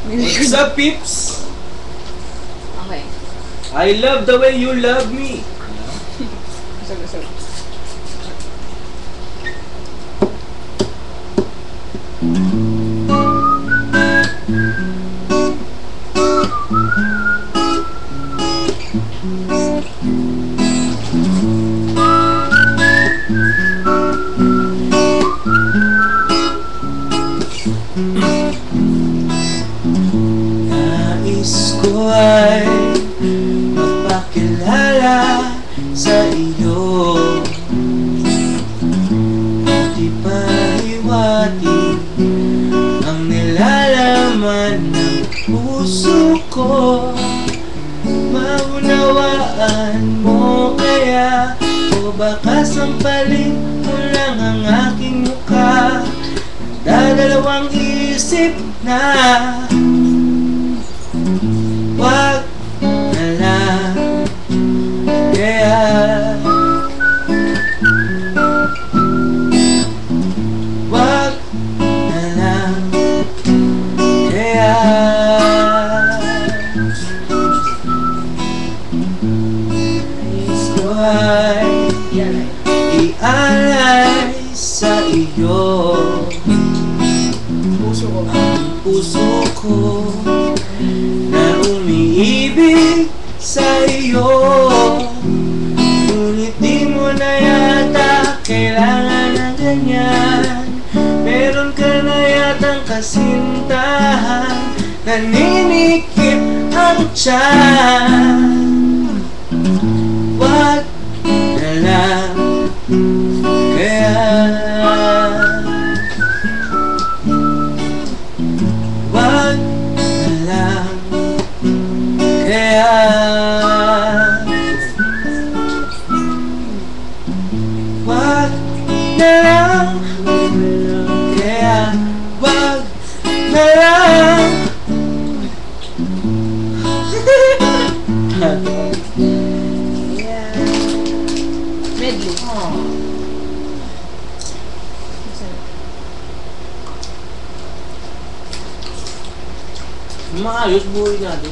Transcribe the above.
What's up, peeps? Okay. I love the way you love me. Gusto. Nais ko ay magpakilala sa iyo, di pahiwati ang nilalaman ng puso ko. Maunawaan mo kaya, o baka sampalin mo lang ang aking mukha. Dadalawang isip na wag na lang kaya. Wag na lang kaya. Nais ko ay ialay sa iyo ang puso ko na umiibig sa iyo. Ngunit di mo na yata kailangan ng ganyan. Meron ka na yatang kasintahan, naninikip ang tiyan. Wag na lang kaya. Wag na lang kaya. Wag na lang kaya. Wag na lang. Medley. Maayos buhay natin.